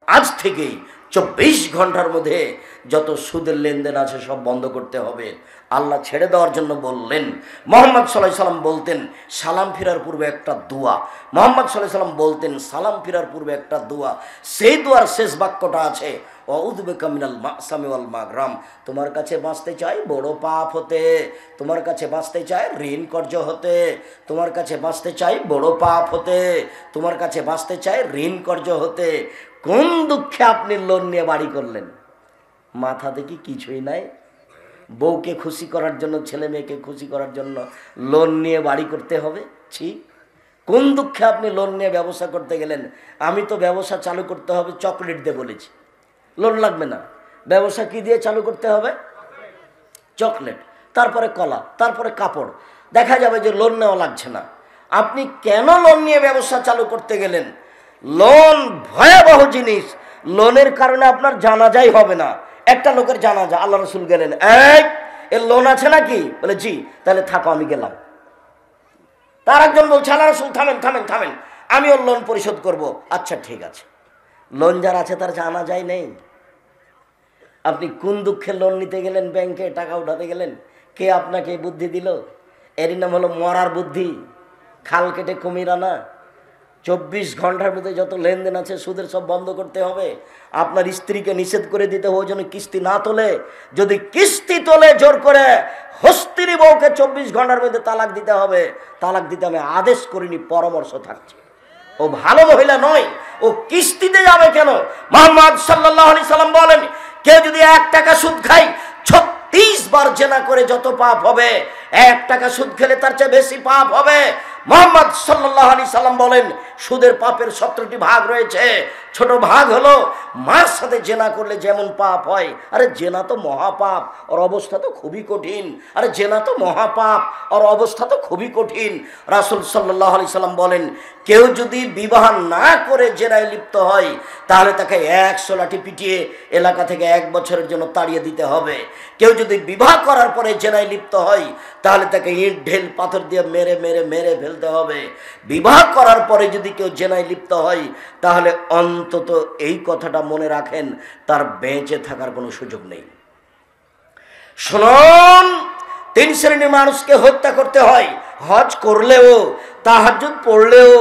আজ থেকেই 24 ঘন্টার মধ্যে যত সুদের লেনদেন আছে সব বন্ধ করতে হবে। আল্লাহ ছেড়ে দেওয়ার জন্য বললেন। মুহাম্মদ সাল্লাল্লাহু আলাইহি সাল্লাম বলতেন সালাম ফিরার পূর্বে একটা দোয়া। মুহাম্মদ সাল্লাল্লাহু আলাইহি সাল্লাম বলতেন সালাম ফিরার পূর্বে একটা দোয়া। সেই দোয়ার শেষ বাক্যটা আছে আউযু বিকা মিনাল মাসামি ওয়াল মাগরাম। তোমার কাছে বাঁচতে চাই বড় পাপ হতে, তোমার কাছে বাঁচতে চাই ঋণ কর্য হতে, তোমার কাছে বাঁচতে চাই বড় পাপ হতে, তোমার কাছে বাঁচতে চাই ঋণ কর্য হতে। কোন দুঃখে আপনি লোন নিয়ে বাড়ি করলেন? মাথা দেখি কিছুই নাই। বউকে খুশি করার জন্য, ছেলে মেয়েকে খুশি করার জন্য লোন নিয়ে বাড়ি করতে হবে? ছি! কোন দুঃখে আপনি লোন নিয়ে ব্যবসা করতে গেলেন? আমি তো ব্যবসা চালু করতে হবে চকলেট দিয়ে বলেছি, লোন লাগবে না। ব্যবসা কি দিয়ে চালু করতে হবে? চকলেট, তারপরে কলা, তারপরে কাপড়। দেখা যাবে যে লোন নেওয়া লাগছে না। আপনি কেন লোন নিয়ে ব্যবসা চালু করতে গেলেন? লোন ভয়াবহ জিনিস। লোনের কারণে আপনার জানাজাই হবে না। একটা লোকের জানাজা, আল্লাহ রাসূল গেলেন, এর লোন আছে নাকি? বলে জি। তাহলে থাকো, আমি গেলাম। তার একজন বলছে আল্লাহ রাসূল থামেন থামেন থামেন, আমি ওর লোন পরিশোধ করব। আচ্ছা ঠিক আছে। লোন যার আছে তার জানাজাই নেই। আপনি কোন দুঃখে লোন নিতে গেলেন? ব্যাংকে টাকা উঠাতে গেলেন। কে আপনাকে বুদ্ধি দিল? এরই নাম হলো মরার বুদ্ধি, খাল কেটে কুমির আনা। 24 ঘন্টার মধ্যে যত লেনদেন আছে সুদের সব বন্ধ করতে হবে। আপনার স্ত্রীকে নিষেধ করে দিতে হবে যেন কিস্তি না তোলে। যদি কিস্তি তোলে জোর করে, হস্তিনী বউকে 24 ঘন্টার মধ্যে তালাক দিতে হবে। তালাক দিতে আমি আদেশ করিনি, পরামর্শ থাকছে। ও ভালো মহিলা নয়, ও কিস্তিতে যাবে কেন? মুহাম্মদ সাল্লাল্লাহু আলাইহি সাল্লাম বলেন, কেউ যদি 1 টাকা সুদ খায় 36 বার জেনা করে যত পাপ হবে, 1 টাকা সুদ খেলে তার চেয়ে বেশি পাপ হবে। মুহাম্মদ সাল্লাল্লাহু আলাইহি সাল্লাম বলেন, সুদের পাপের 17টি ভাগ রয়েছে। ছোট ভাগ হলো মার সাথে জেনা করলে যেমন পাপ হয়। আরে জেনা তো মহাপাপ, ওর অবস্থা তো খুবই কঠিন। আরে জেনা তো মহাপাপ, ওর অবস্থা তো খুবই কঠিন। রাসূল সাল্লাল্লাহু আলাইহি সাল্লাম বলেন, কেউ যদি বিবাহ না করে জেনায় লিপ্ত হয় তাহলে তাকে 100 লাঠি পিটিয়ে এলাকা থেকে 1 বছরের জন্য তাড়িয়ে দিতে হবে। কেউ যদি বিবাহ করার পরে জেনায় লিপ্ত হয় তাহলে তাকে ইট ঢেল পাথর দিয়ে মেরে মেরে মেরে ফেলতে হবে। বিবাহ করার পরে যদি কেউ জেনায় লিপ্ত হয় তাহলে অন্তত এই কথাটা মনে রাখেন, তার বেঁচে থাকার কোনো সুযোগ নেই। শুনুন, 3 শ্রেণীর মানুষকে হত্যা করতে হয়। হজ করলেও, তাহাজ্জুদ পড়লেও,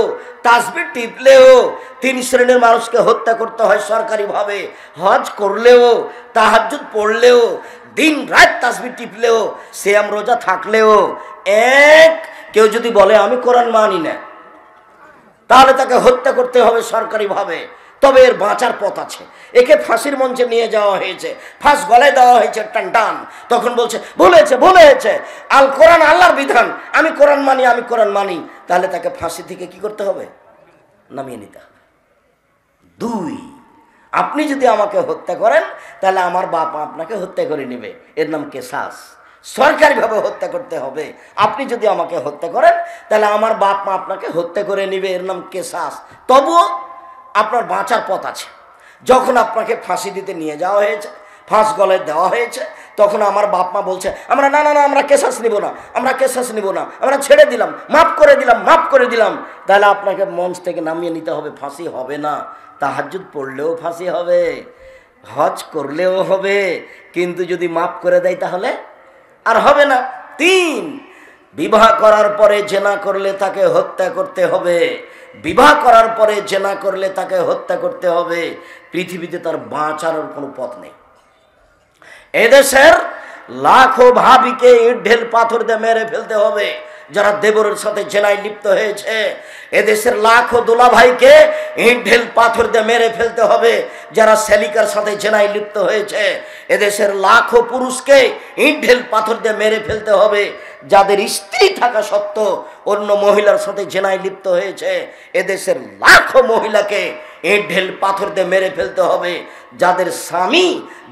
তাসবিহ টিপলেও 3 শ্রেণীর মানুষকে হত্যা করতে হয় সরকারিভাবে। হজ করলেও, তাহাজ্জুদ পড়লেও, দিন রাত তাসবিহ টিপলেও, সিয়াম রোজা থাকলেও। কেউ যদি বলে আমি কোরআন মানি না, তাহলে তাকে হত্যা করতে হবে সরকারিভাবে। তবে এর বাঁচার পথ আছে। একে ফাঁসির মঞ্চে নিয়ে যাওয়া হয়েছে, ফাঁস গলায় দেওয়া হয়েছে টান টান। তখন বলছে ভুলেছে ভুলেছে, আল কোরআন আল্লাহর বিধান, আমি কোরআন মানি আমি কোরআন মানি। তাহলে তাকে ফাঁসি থেকে কি করতে হবে? নামিয়ে নিতে হবে। 2, আপনি যদি আমাকে হত্যা করেন তাহলে আমার বাপ আপনাকে হত্যা করে নেবে, এর নাম কেসাস। সরকারিভাবে হত্যা করতে হবে। আপনি যদি আমাকে হত্যা করেন তাহলে আমার বাপ মা আপনাকে হত্যা করে নেবে, এর নাম কেসাস। তবুও আপনার বাঁচার পথ আছে। যখন আপনাকে ফাঁসি দিতে নিয়ে যাওয়া হয়েছে, ফাঁস গলায় দেওয়া হয়েছে, তখন আমার বাপ মা বলছে আমরা না না না আমরা কেসাস নিব না, আমরা কেসাস নিব না, আমরা ছেড়ে দিলাম, মাফ করে দিলাম, মাফ করে দিলাম। তাহলে আপনাকে মঞ্চ থেকে নামিয়ে নিতে হবে, ফাঁসি হবে না। তাহাজ্জুদ পড়লেও ফাঁসি হবে, হজ করলেও হবে, কিন্তু যদি মাফ করে দেয় তাহলে আর হবে না। 3, বিবাহ করার পরে জেনা করলে তাকে হত্যা করতে হবে। বিবাহ করার পরে জেনা করলে তাকে হত্যা করতে হবে। পৃথিবীতে তার বাঁচার কোনো পথ নেই। এদেশের লাখো ভাবিকে ইট ঢেল পাথর দিয়ে মেরে ফেলতে হবে যারা দেবরের সাথে জেনায় লিপ্ত হয়েছে। এদেশের লাখো দোলা ভাইকে ইট ঢেল পাথর দিয়ে মেরে ফেলতে হবে যারা সেলিকার সাথে জেনায় লিপ্ত হয়েছে। এদেশের লাখো পুরুষকে ইট ঢেল পাথর দিয়ে মেরে ফেলতে হবে যাদের স্ত্রী থাকা সত্ত্বেও অন্য মহিলার সাথে জেনায় লিপ্ত হয়েছে। এদেশের লাখো মহিলাকে ইট ঢেল পাথর দিয়ে মেরে ফেলতে হবে যাদের স্বামী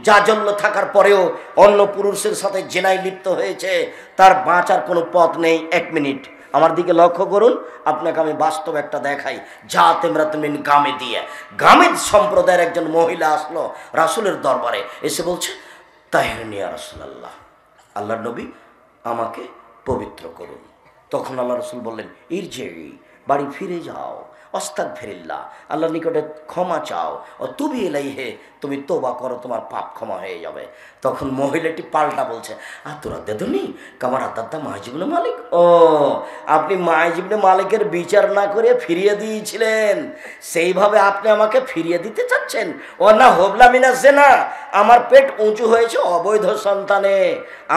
জাজল্য থাকার পরেও অন্য পুরুষের সাথে জেনায় লিপ্ত হয়েছে। তার বাঁচার কোনো পথ নেই। 1 মিনিট আমার দিকে লক্ষ্য করুন, আপনাকে আমি বাস্তব একটা দেখাই। যা তেমরা তুমি গামে দিয়ে, গামেদ সম্প্রদায়ের একজন মহিলা আসলো রাসূলের দরবারে, এসে বলছে তাহিরনি ইয়া রাসূলুল্লাহ, আল্লাহর নবী আমাকে পবিত্র করুন। তখন আল্লাহ রাসূল বললেন ইরজিই, বাড়ি ফিরে যাও, আস্তাগফিরুল্লাহ, আল্লাহর নিকটে ক্ষমা চাও, ও তুবি ইলাইহি, তুমি তওবা করো, তোমার পাপ ক্ষমা হয়ে যাবে। তখন মহিলাটি পাল্টা বলছে, তোরা দেদনি কামার দাদা মাইজ ইবনে মালিক, ও আপনি মাইজ ইবনে মালিকের বিচার না করে ফিরিয়ে দিয়েছিলেন, সেইভাবে আপনি আমাকে ফিরিয়ে দিতে চাচ্ছেন। ও না হোবলা মিনাছে না, আমার পেট উঁচু হয়েছে অবৈধ সন্তানে,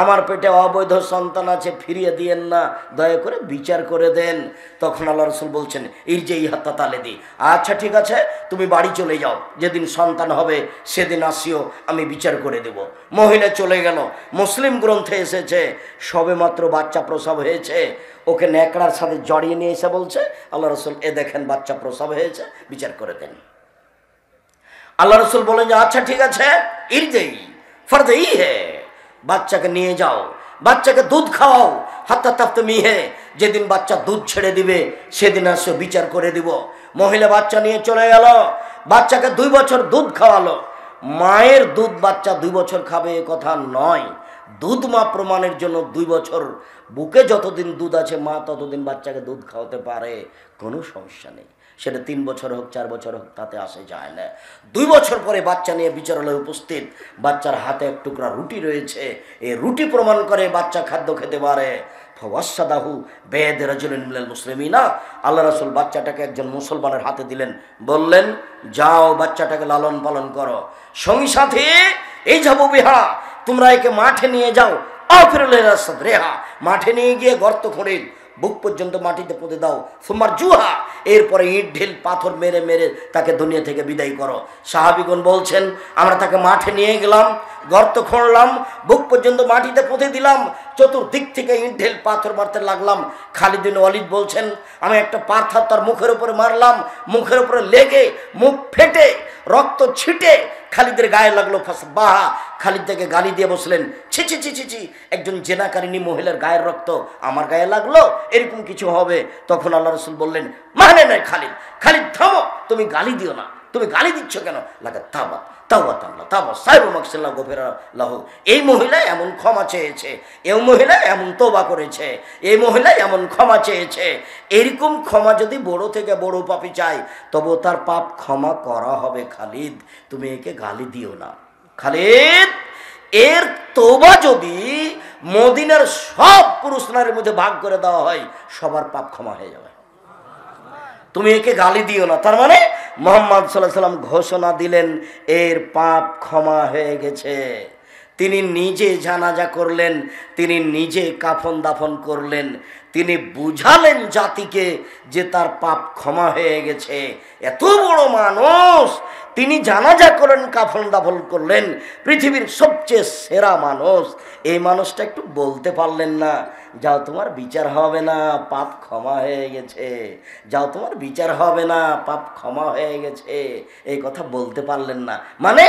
আমার পেটে অবৈধ সন্তান আছে, ফিরিয়ে দিয়েন না, দয়া করে বিচার করে দেন। তখন আল্লাহ রসুল বলছেন, ইরজে ইহাত্তা তালে দি, আচ্ছা ঠিক আছে, তুমি বাড়ি চলে যাও, যেদিন সন্তান হবে সেদিন আসিও, আমি বিচার করে দেব। মহিলা চলে গেল। মুসলিম গ্রন্থে এসেছে সবে মাত্র বাচ্চা প্রসব হয়েছে, ওকে ন্যাকড়ার সাথে জড়িয়ে নিয়ে এসে বলছে, আল্লাহ রসুল এ দেখেন বাচ্চা প্রসব হয়েছে, বিচার করে দেন। আল্লাহ রসুল বলেন যে আচ্ছা ঠিক আছে, ইরজেই ফরদেই হে, বাচ্চাকে নিয়ে যাও, বাচ্চাকে দুধ খাওয়াও, হাত্তা তাফতে মিহে, যেদিন বাচ্চা দুধ ছেড়ে দিবে সেদিন আসো, বিচার করে দিব। মহিলা বাচ্চা নিয়ে চলে গেল, বাচ্চাকে 2 বছর দুধ খাওয়ালো। মায়ের দুধ বাচ্চা 2 বছর খাবে এ কথা নয়, দুধ মা প্রমাণের জন্য 2 বছর বুকে যতদিন দুধ আছে মা ততদিন বাচ্চাকে দুধ খাওয়াতে পারে, কোনো সমস্যা নেই। সেটা 3 বছর হোক 4 বছর হোক তাতে আসে যায় না। 2 বছর পরে বাচ্চা নিয়ে বিচারালয়ে উপস্থিত, বাচ্চার হাতে এক টুকরা রুটি রয়েছে, এই রুটি প্রমাণ করে বাচ্চা খাদ্য খেতে পারে। ফাওয়াসাদাহু বেদ রাজুলিন মিনাল মুসলিমিনা, আল্লাহ রাসূল বাচ্চাটাকে একজন মুসলমানের হাতে দিলেন, বললেন যাও বাচ্চাটাকে লালন পালন করো। সঙ্গী সাথে এই যাবো বিহা, তোমরা একে মাঠে নিয়ে যাও, রেহা, মাঠে নিয়ে গিয়ে গর্ত খুঁড়ে বুক পর্যন্ত মাটিতে পুঁতে দাও, সুমার জুহা, এরপরে ইট ঢিল পাথর মেরে মেরে তাকে দুনিয়া থেকে বিদায় করো। সাহাবীগণ বলছেন আমরা তাকে মাঠে নিয়ে গেলাম, গর্ত খুঁড়লাম, বুক পর্যন্ত মাটিতে পুঁতে দিলাম, চতুর্দিক থেকে ইট ঢিল পাথর মারতে লাগলাম। খালিদ বিন ওয়ালিদ বলছেন আমি একটা পাথর তার মুখের উপরে মারলাম, মুখের উপরে লেগে মুখ ফেটে রক্ত ছিটে খালিদের গায়ে লাগলো। বাহা, খালিদ থেকে গালি দিয়ে বসলেন, ছি ছি ছি ছি ছি, একজন জেনাকারিনী মহিলার গায়ের রক্ত আমার গায়ে লাগলো, এরকম কিছু হবে? তখন আল্লাহ রসুল বললেন, মানে নয় খালিদ, খালিদ থামো, তুমি গালি দিও না, তুমি গালি দিচ্ছ কেন? লাগা তাবা তাওবা তাল্লাহ তাবা সাহেব মাকসাল্লাহ গোফেরা লাহু, এই মহিলা এমন ক্ষমা চেয়েছে, এই মহিলা এমন তোবা করেছে, এই মহিলা এমন ক্ষমা চেয়েছে। এরকম ক্ষমা যদি বড় থেকে বড় পাপী চায় তবু তার পাপ ক্ষমা করা হবে। খালিদ তুমি একে গালি দিও না। খালিদ এর তোবা যদি মদিনার সব পুরুষ নারীর মধ্যে ভাগ করে দেওয়া হয় সবার পাপ ক্ষমা হয়ে যাবে, তুমি একে গালি দিও না। তার মানে মুহাম্মদ সাল্লাল্লাহু আলাইহি ওয়াসাল্লাম ঘোষণা দিলেন এর পাপ ক্ষমা হয়ে গেছে। তিনি নিজে জানাজা করলেন, তিনি নিজে কাফন দাফন করলেন, তিনি বুঝালেন জাতিকে যে তার পাপ ক্ষমা হয়ে গেছে। এত বড় মানুষ, তিনি জানাজা করেন, কাফন দাফন করলেন, পৃথিবীর সবচেয়ে সেরা মানুষ, এই মানুষটা একটু বলতে পারলেন না যাও তোমার বিচার হবে না, পাপ ক্ষমা হয়ে গেছে, যাও তোমার বিচার হবে না, পাপ ক্ষমা হয়ে গেছে, এই কথা বলতে পারলেন না। মানে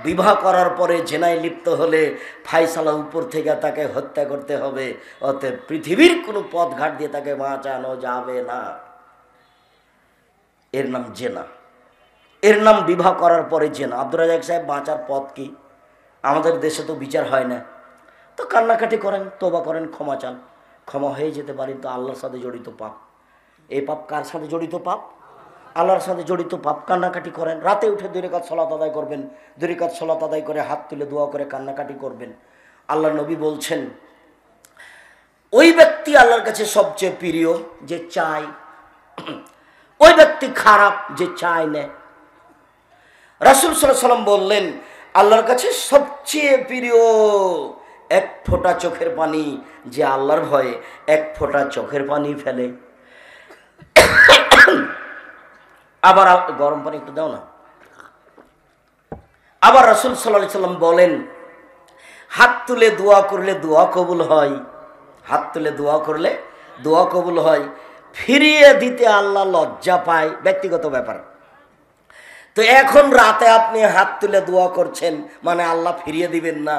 বিবাহ করার পরে জেনায় লিপ্ত হলে ফায়সালা উপর থেকে তাকে হত্যা করতে হবে, অতএব পৃথিবীর কোনো পথঘাট দিয়ে তাকে বাঁচানো যাবে না। এর নাম জেনা, এর নাম বিবাহ করার পরে জেনা। আব্দুর রাজ্জাক সাহেব বাঁচার পথ কি? আমাদের দেশে তো বিচার হয় না, তো কান্নাকাটি করেন, তোবা করেন, ক্ষমা চান, ক্ষমা হয়ে যেতে পারেন। তো আল্লাহর সাথে জড়িত পাপ, এই পাপ কার সাথে জড়িত পাপ? আল্লাহর সাথে জড়িত পাপ। কান্নাকাটি করেন, রাতে উঠে 2 রাকাত সালাত আদায় করবেন, 2 রাকাত সালাত আদায় করে হাত তুলে দোয়া করে কান্নাকাটি করবেন। আল্লাহ নবী বলছেন ওই ব্যক্তি আল্লাহর কাছে সবচেয়ে প্রিয় যে চায়, ওই ব্যক্তি খারাপ যে চায় না। রাসূল সাল্লাল্লাহু আলাইহি ওয়াসাল্লাম বললেন আল্লাহর কাছে সবচেয়ে প্রিয় 1 ফোঁটা চোখের পানি, যে আল্লাহর ভয়ে 1 ফোঁটা চোখের পানি ফেলে। আবার গরম পানি একটু দাও না। আবার রাসূল সাল্লাল্লাহু আলাইহি ওয়াসাল্লাম বলেন হাত তুলে দোয়া করলে দোয়া কবুল হয়, হাত তুলে দোয়া করলে দোয়া কবুল হয়, ফিরিয়ে দিতে আল্লাহ লজ্জা পায়, ব্যক্তিগত ব্যাপার। তো এখন রাতে আপনি হাত তুলে দোয়া করছেন মানে আল্লাহ ফিরিয়ে দিবেন না,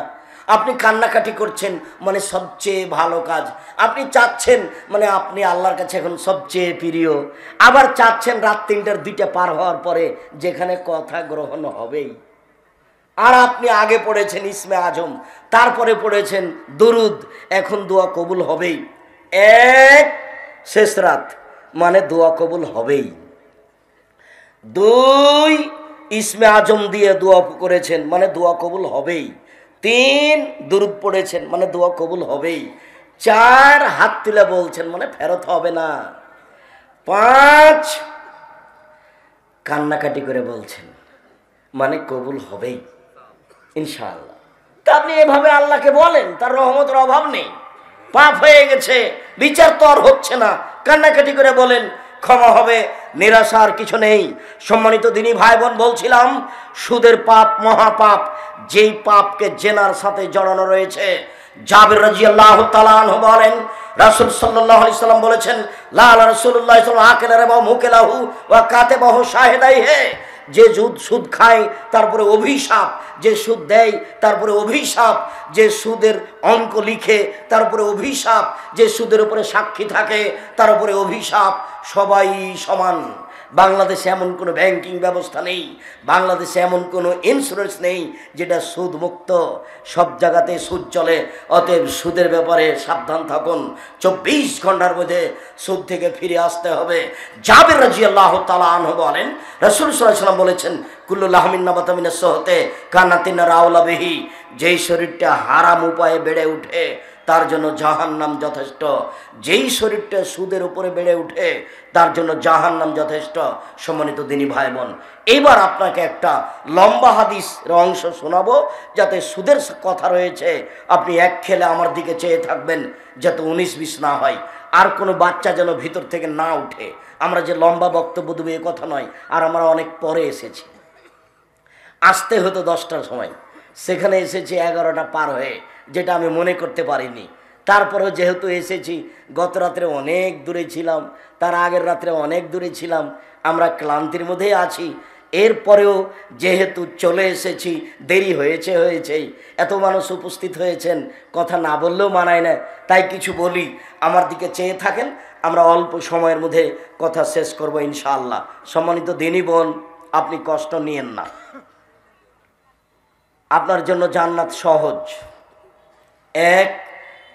আপনি কান্নাকাটি করছেন মানে সবচেয়ে ভালো কাজ, আপনি চাচ্ছেন মানে আপনি আল্লাহর কাছে এখন সবচেয়ে প্রিয়। আবার চাচ্ছেন রাত 3টার 2টা পার হওয়ার পরে যেখানে কথা গ্রহণ হবেই, আর আপনি আগে পড়েছেন ইসমে আজম, তারপরে পড়েছেন দরুদ, এখন দোয়া কবুল হবেই। শেষ রাত মানে দোয়া কবুল হবেই। 2 ইসমে আজম দিয়ে দোয়া করেছেন, মানে দোয়া কবুল হবেই। 3 দুরূদ পড়েছেন, মানে দোয়া কবুল হবেই। 4 হাত তুলে বলছেন, মানে ফেরত হবে না। 5 কান্নাকাটি করে বলছেন, মানে কবুল হবেই ইনশাআল্লাহ। তা আপনি এভাবে আল্লাহকে বলেন, তার রহমতের অভাব নেই। পাপ হয়ে গেছে, বিচার তো আর হচ্ছে না, কান্নাকাটি করে বলেন, ক্ষমা হবে, নিরাশার কিছু নেই। সম্মানিত দিনী ভাই বোন, বলছিলাম সুদের পাপ মহাপাপ, যেই পাপকে জেনার সাথে জড়ানো রয়েছে। জাবির রাদিয়াল্লাহু তাআলা আনহু বলেন, রাসূল সাল্লাল্লাহু আলাইহি সাল্লাম বলেছেন, লা রাসূলুল্লাহ সাল্লাল্লাহু আলাইহি ওয়াসাল্লাম আকালা ওয়া মুকিলাহু ওয়া কাতাবাহু শাহিদাইহি, যে সুদ খায় তারপরে অভিশাপ, যে সুদ দেয় তারপরে অভিশাপ, যে সুদের অঙ্ক লিখে তারপরে অভিশাপ, যে সুদের উপরে সাক্ষী থাকে তার উপরে অভিশাপ। সবাই সমান। বাংলাদেশে এমন কোনো ব্যাংকিং ব্যবস্থা নেই, বাংলাদেশে এমন কোনো ইন্স্যুরেন্স নেই যেটা সুদ মুক্ত। সব জায়গাতে সুদ চলে। অতএব সুদের ব্যাপারে সাবধান থাকুন। 24 ঘন্টার মধ্যে সুদ থেকে ফিরে আসতে হবে। জাবির রাদিয়াল্লাহু তাআলা আনহু বলেন, রাসূল সাল্লাল্লাহু আলাইহি ওয়াসাল্লাম বলেছেন, কুল্লু লাহমিন নাবাতা মিনাস সুহতে কানাতিন রাউলা বিহি, যেই শরীরটা হারাম উপায়ে বেড়ে উঠে তার জন্য জাহান্নাম যথেষ্ট। যেই শরীরটা সুদের উপরে বেড়ে উঠে তার জন্য জাহান্নাম যথেষ্ট। সম্মানিত দিনী ভাই বোন, এবার আপনাকে একটা লম্বা হাদিসের অংশ শোনাবো, যাতে সুদের কথা রয়েছে আপনি এক খেলে আমার দিকে চেয়ে থাকবেন, যাতে 19-20 না হয়, আর কোনো বাচ্চা যেন ভিতর থেকে না উঠে। আমরা যে লম্বা বক্তব্য দেবো এ কথা নয়, আর আমরা অনেক পরে এসেছি, আসতে হতো 10টার সময়, সেখানে এসেছি 11টা পার হয়ে, যেটা আমি মনে করতে পারিনি। তারপরেও যেহেতু এসেছি, গত রাত্রে অনেক দূরে ছিলাম, তার আগের রাত্রে অনেক দূরে ছিলাম, আমরা ক্লান্তির মধ্যেই আছি। এরপরেও যেহেতু চলে এসেছি, দেরি হয়েছেই, এত মানুষ উপস্থিত হয়েছেন, কথা না বললেও মানায় না, তাই কিছু বলি। আমার দিকে চেয়ে থাকেন, আমরা অল্প সময়ের মধ্যে কথা শেষ করব ইনশাআল্লাহ। সম্মানিত দিনী বোন, আপনি কষ্ট নিয়েন না, আপনার জন্য জান্নাত সহজ। 1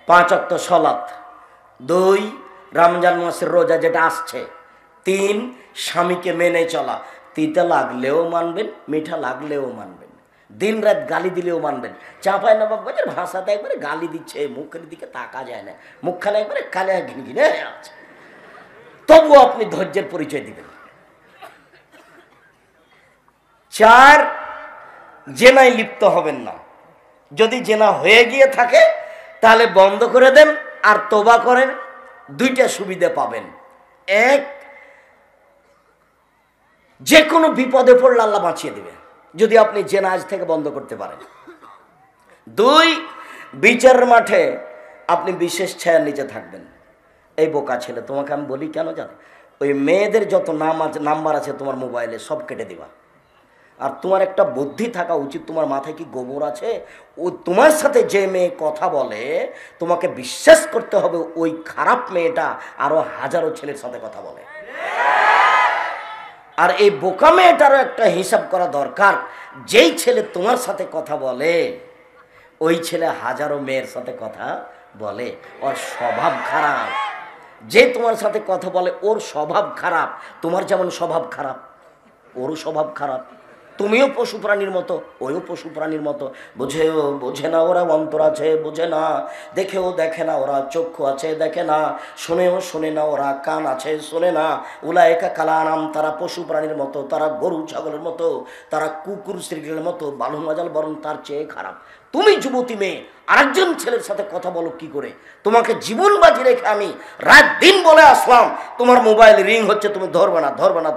5 ওয়াক্ত সালাত, 2 রমজান মাসের রোজা যেটা আসছে, 3 স্বামীকে মেনে চলা, তিতা লাগলেও মানবেন, মিঠা লাগলেও মানবেন, দিন রাত গালি দিলেও মানবেন। চাঁপাই নবাবগঞ্জের ভাষাতে একবারে গালি দিচ্ছে, মুখের দিকে তাকা যায় না, মুখখানে একবারে কালে ঘিনঘিনে আছে, তবুও আপনি ধৈর্যের পরিচয় দিবেন। 4 জেনায় লিপ্ত হবেন না। যদি জেনা হয়ে গিয়ে থাকে তাহলে বন্ধ করে দেন আর তওবা করেন, 2টা সুবিধা পাবেন। 1, যে কোনো বিপদে পড়লে আল্লাহ বাঁচিয়ে দেবে যদি আপনি জেনা আজ থেকে বন্ধ করতে পারেন। 2, বিচারের মাঠে আপনি বিশেষ ছায়ার নিচে থাকবেন। এই বোকা ছেলে, তোমাকে আমি বলি কেন জানো? ওই মেয়েদের যত নাম্বার আছে তোমার মোবাইলে সব কেটে দিবা। আর তোমার একটা বুদ্ধি থাকা উচিত, তোমার মাথায় কি গোবর আছে? ও তোমার সাথে যে মেয়ে কথা বলে তোমাকে বিশ্বাস করতে হবে ওই খারাপ মেয়েটা আরো হাজারো ছেলের সাথে কথা বলে। আর এই বোকা মেয়েটারও একটা হিসাব করা দরকার, যেই ছেলে তোমার সাথে কথা বলে ওই ছেলে হাজারো মেয়ের সাথে কথা বলে, ওর স্বভাব খারাপ। যে তোমার সাথে কথা বলে ওর স্বভাব খারাপ, তোমার যেমন স্বভাব খারাপ ওরও স্বভাব খারাপ। তুমিও পশু প্রাণীর মতো, ওইও পশু প্রাণীর মতো। বোঝে না ওরা, অন্তর আছে বোঝে না, দেখেও দেখে না ওরা, চক্ষু আছে দেখে না, শোনেও শোনে না ওরা, কান আছে শোনে না। উলায়েকা কালানাম, তারা পশু প্রাণীর মতো, তারা গরু ছাগলের মতো, তারা কুকুর শ্রীগের মতো, বালু মাজাল বরং তার চেয়ে খারাপ। তুমি যুবতী মেয়ে আরেকজন ছেলের সাথে কথা বলো কি করে? তোমাকে জীবন বাজি রেখে আমি রাত দিন বলে আসলাম, তোমার মোবাইল রিং হচ্ছে, তুমি ধরবে না,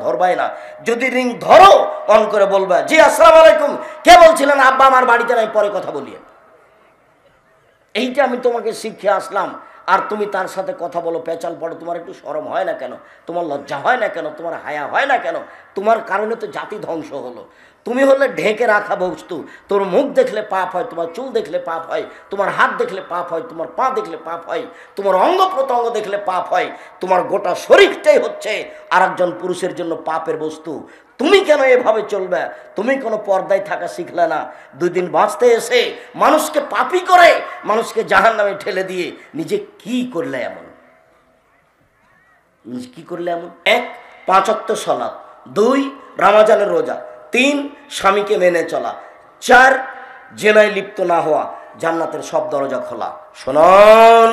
ধরবাই না। যদি রিং ধরো অন করে বলবা, জি আসসালামু আলাইকুম, কে বলছিলেন? আব্বা আমার বাড়িতে নাই, পরে কথা বলিয়ে। এইটা আমি তোমাকে শিখে আসলাম, আর তুমি তার সাথে কথা বলো, পেঁচাল পড়ো। তোমার একটু শরম হয় না কেন? তোমার লজ্জা হয় না কেন? তোমার হায়া হয় না কেন? তোমার কারণে তো জাতি ধ্বংস হলো। তুমি হলে ঢেকে রাখা বস্তু, তোর মুখ দেখলে পাপ হয়, তোমার চুল দেখলে পাপ হয়, তোমার হাত দেখলে পাপ হয়, তোমার পা দেখলে পাপ হয়, তোমার অঙ্গ প্রত্যঙ্গ দেখলে পাপ হয়, তোমার গোটা শরীরটাই হচ্ছে আরেকজন পুরুষের জন্য পাপের বস্তু। তুমি কেন এভাবে চলবে? তুমি কোনো পর্দায় থাকা শিখলে না। 2 দিন বাঁচতে এসে মানুষকে পাপী করে, মানুষকে জাহান্নামে ঠেলে দিয়ে নিজে কি করলে এমন? 1 5 ওয়াক্ত সালাত, 2 রমজানের রোজা। 3 স্বামীকে মেনে চলা। 4 জেনায় লিপ্ত না হওয়া। জান্নাতের সব দরজা খোলা। শুনুন,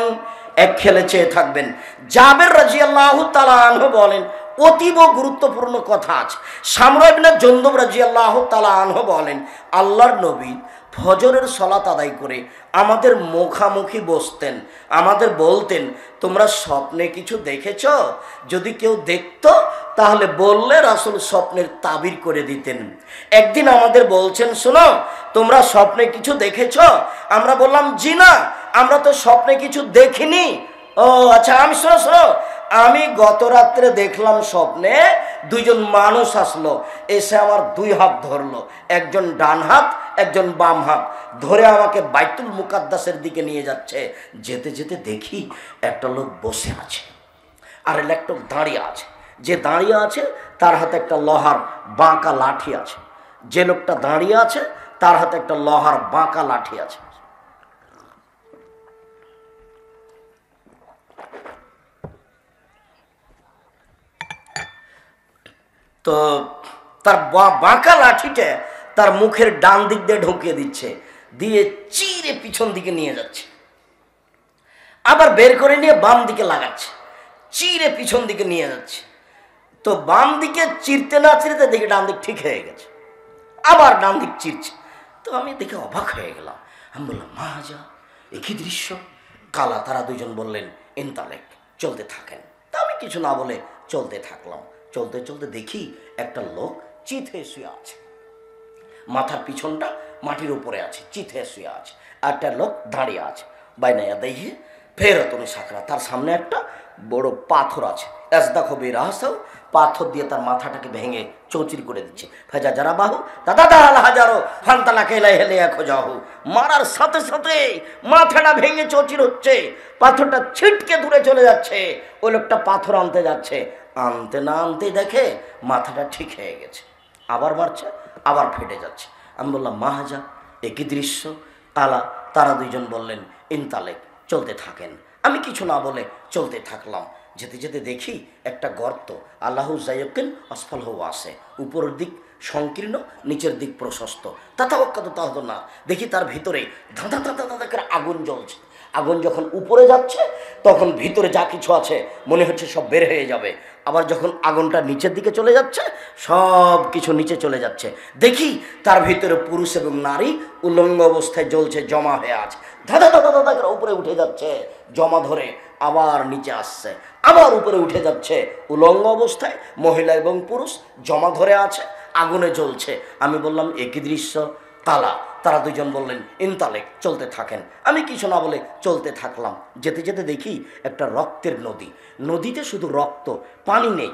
এক খেলে চেয়ে থাকবেন। জাবের রাদিয়াল্লাহু তাআলা আনহু বলেন, অতীব গুরুত্বপূর্ণ কথা আছে। সামরা ইবনে জুনদুব রাদিয়াল্লাহু তাআলা আনহু বলেন, আল্লাহর নবী ফজরের সালাত আদায় করে আমাদের মুখামুখি বসতেন, আমাদের বলতেন, তোমরা স্বপ্নে কিছু দেখেছ? যদি কেউ দেখতো তাহলে বললে রাসূল স্বপ্নের তাবির করে দিতেন। একদিন আমাদের বলছেন, শোনো, তোমরা স্বপ্নে কিছু দেখেছ? আমরা বললাম, জি না, আমরা তো স্বপ্নে কিছু দেখিনি। ও আচ্ছা, আমি শোনো, আমি গত রাত্রে দেখলাম স্বপ্নে 2 জন মানুষ আসলো, এসে আমার 2 হাত ধরলো, একজন ডান হাত একজন বাম হাত ধরে আমাকে বাইতুল মুকাদ্দাসের দিকে নিয়ে যাচ্ছে। যেতে যেতে দেখি একটা লোক বসে আছে আর একটা লোক দাঁড়িয়ে আছে। যে দাঁড়িয়ে আছে তার হাতে একটা লোহার বাঁকা লাঠি আছে। যে লোকটা দাঁড়িয়ে আছে তার হাতে একটা লোহার বাঁকা লাঠি আছে। তো তার বাঁকা লাঠিটা তার মুখের ডান দিক দিয়ে ঢুকিয়ে দিচ্ছে, দিয়ে চিরে পিছন দিকে নিয়ে যাচ্ছে, আবার বের করে নিয়ে বাম দিকে লাগাচ্ছে, চিরে পিছন দিকে নিয়ে যাচ্ছে। তো বাম দিকে চিরতে না চিরতে দেখে ডান দিক ঠিক হয়ে গেছে, আবার ডান দিক চিরছে। তো আমি দেখে অবাক হয়ে গেলাম। আমি বললাম, মাহাজা, একই দৃশ্য। কালা তারা 2 জন বললেন, ইনতালেক, চলতে থাকেন। তা আমি কিছু না বলে চলতে থাকলাম। চলতে চলতে দেখি একটা লোক চিত হয়ে শুয়ে আছে, মাথার পিছনটা মাটির উপরে আছে, চিত হয়ে শুয়ে আছে। একটা লোক দাঁড়িয়ে আছে, বাইনায়া দেখে ফেরতনে সাকরা, তার সামনে একটা বড় পাথর আছে। দেখো বেরাহাসাও, পাথর দিয়ে তার মাথাটাকে ভেঙে চৌচির করে দিচ্ছে। ফেজা যারা বাহু দাদা দাল হাজারো ফান্তালা কেলাই হেলে এক যাহু, মারার সাথে সাথে মাথাটা ভেঙে চৌচির হচ্ছে, পাথরটা ছিটকে দূরে চলে যাচ্ছে। ওই লোকটা পাথর আনতে যাচ্ছে, আনতে না আনতে দেখে মাথাটা ঠিক হয়ে গেছে, আবার মারছে, আবার ফেটে যাচ্ছে। আমি বললাম, মাহাজা, একই দৃশ্য। তারা 2 জন বললেন, ইনতালেক, চলতে থাকেন। আমি কিছু না বলে চলতে থাকলাম। যেতে যেতে দেখি একটা গর্ত, আল্লাহু জায়কিন আসফল হওয়া আসে, উপরের দিক সংকীর্ণ, নিচের দিক প্রশস্ত। তাতাওয়াক্কাতু তাহত না, দেখি তার ভিতরে ধাঁধা ধাঁধা ধাঁধা করে আগুন জ্বলছে। আগুন যখন উপরে যাচ্ছে তখন ভিতরে যা কিছু আছে মনে হচ্ছে সব বের হয়ে যাবে। আবার যখন আগুনটা নিচের দিকে চলে যাচ্ছে, সব কিছু নিচে চলে যাচ্ছে। দেখি তার ভিতরে পুরুষ এবং নারী উলঙ্গ অবস্থায় জ্বলছে, জমা হয়ে আছে। ধাঁধা ধাঁধা ধাঁধা করে উপরে উঠে যাচ্ছে, জমা ধরে আবার নিচে আসছে, আবার উপরে উঠে যাচ্ছে। উলঙ্গ অবস্থায় মহিলা এবং পুরুষ জমা ধরে আছে, আগুনে জ্বলছে। আমি বললাম, একই দৃশ্য। তারা 2 জন বললেন, ইনতালেক, চলতে থাকেন। আমি কিছু না বলে চলতে থাকলাম। যেতে যেতে দেখি একটা রক্তের নদী, নদীতে শুধু রক্ত, পানি নেই।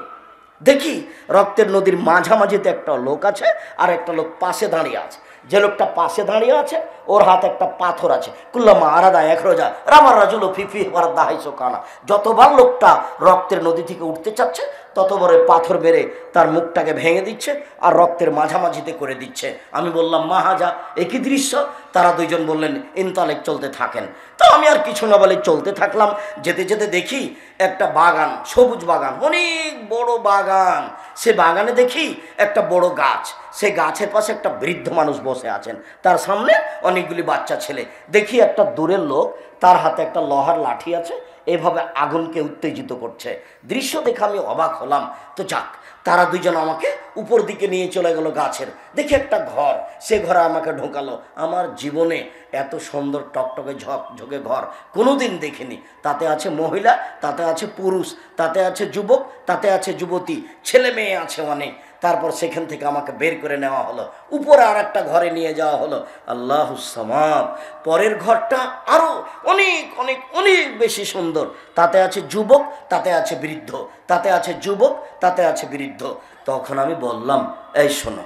দেখি রক্তের নদীর মাঝামাঝিতে একটা লোক আছে, আর একটা লোক পাশে দাঁড়িয়ে আছে। যে লোকটা পাশে দাঁড়িয়ে আছে ওর হাতে একটা পাথর আছে। কুল্লামা আরাদা এক রোজা রামার রাজুল ফিফি দাহাইছো কানা, যতবার লোকটা রক্তের নদী থেকে উঠতে চাচ্ছে ততবারে পাথর বেড়ে তার মুখটাকে ভেঙে দিচ্ছে আর রক্তের মাঝামাঝিতে করে দিচ্ছে। আমি বললাম, মাহাজা, একই দৃশ্য। তারা 2 জন বললেন, ইনতালেক, চলতে থাকেন। তো আমি আর কিছু না বলে চলতে থাকলাম। যেতে যেতে দেখি একটা বাগান, সবুজ বাগান, অনেক বড় বাগান। সে বাগানে দেখি একটা বড় গাছ, সে গাছের পাশে একটা বৃদ্ধ মানুষ বসে আছেন, তার সামনে অনেকগুলি বাচ্চা ছেলে। দেখি একটা দূরের লোক, তার হাতে একটা লোহার লাঠি আছে, এভাবে আগুনকে উত্তেজিত করছে। দৃশ্য দেখে আমি অবাক হলাম। তো যাক, তারা 2 জন আমাকে উপর দিকে নিয়ে চলে গেল গাছের। দেখি একটা ঘর, সে ঘরে আমাকে ঢোকালো। আমার জীবনে এত সুন্দর টকটকে ঝকঝকে ঘর কোনোদিন দেখিনি। তাতে আছে মহিলা, তাতে আছে পুরুষ, তাতে আছে যুবক, তাতে আছে যুবতী, ছেলে মেয়ে আছে অনেক। তারপর সেখান থেকে আমাকে বের করে নেওয়া হলো, উপরে আর একটা ঘরে নিয়ে যাওয়া হলো। আল্লাহুস সামাদ, পরের ঘরটা আরও অনেক অনেক অনেক বেশি সুন্দর। তাতে আছে যুবক, তাতে আছে বৃদ্ধ, তাতে আছে যুবক, তাতে আছে বৃদ্ধ। তখন আমি বললাম, এই শোনো,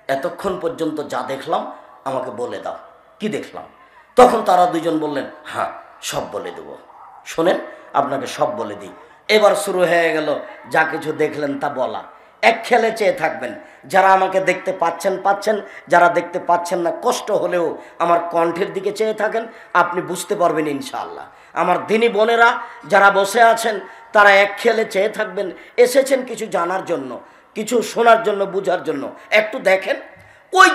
এতক্ষণ পর্যন্ত যা দেখলাম আমাকে বলে দাও, কি দেখলাম? তখন তারা 2 জন বললেন, হ্যাঁ, সব বলে দেব। শোনেন, আপনাকে সব বলে দিই। এবার শুরু হয়ে গেল যা কিছু দেখলেন তা বলা। এক খেলে চেয়ে থাকবেন। যারা আমাকে দেখতে পাচ্ছেন, যারা দেখতে পাচ্ছেন না, কষ্ট হলেও আমার কণ্ঠের দিকে চেয়ে থাকেন, আপনি বুঝতে পারবেন ইনশাআল্লাহ। আমার দিনী বোনেরা যারা বসে আছেন তারা এক খেলে চেয়ে থাকবেন, এসেছেন কিছু জানার জন্য। কিছু শোনার জন্য, বুঝার জন্য। একটু দেখেন, ওই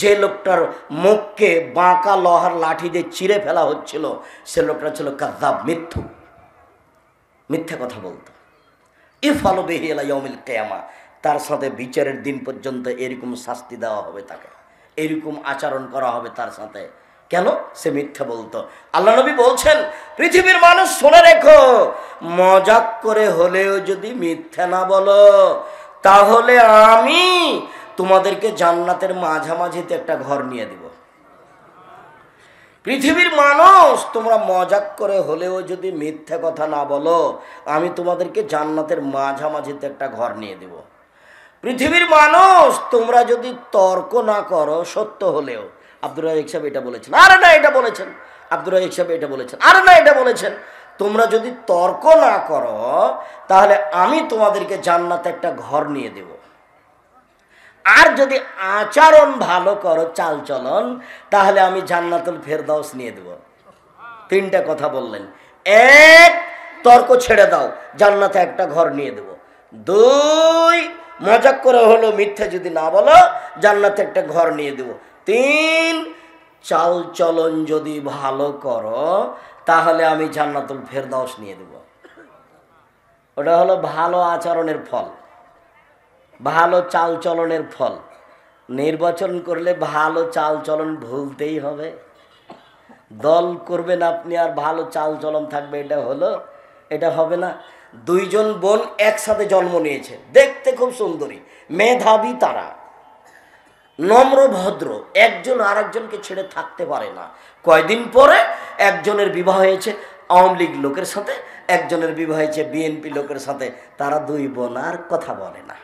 যে লোকটার মুখকে বাঁকা লোহার লাঠি দিয়ে চিরে ফেলা হচ্ছিল, সে লোকটা ছিল কাযযাব, মিথ্যা কথা বলতো। ইফআলু বিহি ইলা ইয়াউমিল কিয়ামা, তার সাথে বিচারের দিন পর্যন্ত এরকম শাস্তি দেওয়া হবে, তাকে এরকম আচরণ করা হবে তার সাথে। কেন? সে মিথ্যা বলতো। আল্লাহ নবী বলছেন, পৃথিবীর মানুষ শুনে রেখো, মজাক করে হলেও যদি মিথ্যা না বলো, তাহলে আমি তোমাদেরকে জান্নাতের মাঝামাঝিতে একটা ঘর নিয়ে দিব। পৃথিবীর মানুষ, তোমরা মজাক করে হলেও যদি মিথ্যা কথা না বলো, আমি তোমাদেরকে জান্নাতের মাঝামাঝিতে একটা ঘর নিয়ে দেব। পৃথিবীর মানুষ, তোমরা যদি তর্ক না করো, সত্য হলেও, আব্দুর রাজ্জাক সাহেব এটা বলেছেন, আরে না এটা বলেছেন, আব্দুর রাজ্জাক সাহেব এটা বলেছেন, আরে না এটা বলেছেন, তোমরা যদি তর্ক না করো, তাহলে আমি তোমাদেরকে জান্নাতে একটা ঘর নিয়ে দেব। আর যদি আচরণ ভালো করো, চালচলন, তাহলে আমি জান্নাতুল ফেরদাউস নিয়ে দেব। তিনটা কথা বললেন। এক, তর্ক ছেড়ে দাও, জান্নাতে একটা ঘর নিয়ে দেব। দুই, মজাক করে হলো মিথ্যা যদি না বলো, জান্নাতে একটা ঘর নিয়ে দেব। তিন, চালচলন যদি ভালো করো, তাহলে আমি জান্নাতুল ফেরদাউস নিয়ে দেব। ওটা হলো ভালো আচরণের ফল, ভালো চালচলনের ফল। নির্বাচন করলে ভালো চালচলন ভুলতেই হবে। দল করবেন আপনি আর ভালো চালচলন থাকবে, এটা হবে না। দুইজন বোন একসাথে জন্ম নিয়েছে, দেখতে খুব সুন্দরী, মেধাবী, তারা নম্র ভদ্র, একজন আর একজনকে ছেড়ে থাকতে পারে না। কয়দিন পরে একজনের বিবাহ হয়েছে আওয়ামী লীগ লোকের সাথে, একজনের বিবাহ হয়েছে বিএনপি লোকের সাথে। তারা দুই বোন আর কথা বলে না।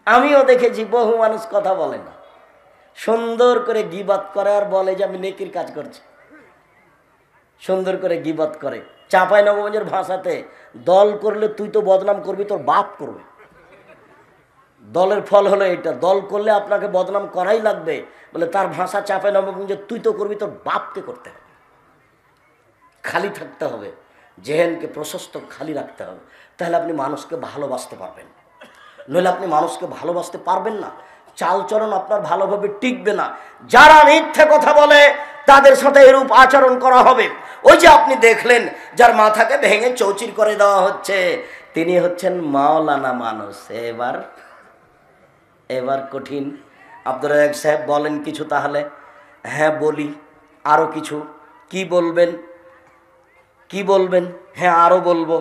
আমিও দেখেছি বহু মানুষ কথা বলে না, সুন্দর করে গীবাত করে আর বলে যে আমি নেকির কাজ করছি। সুন্দর করে গীবাত করে। চাঁপাইনবাবগঞ্জের ভাষাতে, দল করলে তুই তো বদনাম করবি, তোর বাপ করবে। দলের ফল হলো এটা, দল করলে আপনাকে বদনাম করাই লাগবে। বলে তার ভাষা চাঁপাইনবাবগঞ্জে, তুই তো করবি, তোর বাপকে করতে হবে। খালি থাকতে হবে, জেহেনকে প্রশস্ত খালি রাখতে হবে, তাহলে আপনি মানুষকে ভালোবাসতে পারবেন। নইলে আপনি মানুষকে ভালোবাসতে পারবেন না, চালচলন আপনার ভালোভাবে টিকবে না। যারা মিথ্যে কথা বলে, তাদের সাথে এরূপ আচরণ করা হবে। ওই যে আপনি দেখলেন, যার মাথাকে ভেঙে চৌচির করে দেওয়া হচ্ছে, তিনি হচ্ছেন মাওলানা মানুষ। এবার কঠিন। আব্দুর রাজ্জাক সাহেব বলেন কিছু তাহলে? হ্যাঁ বলি, আরো কিছু। কি বলবেন? হ্যাঁ আরো বলবো,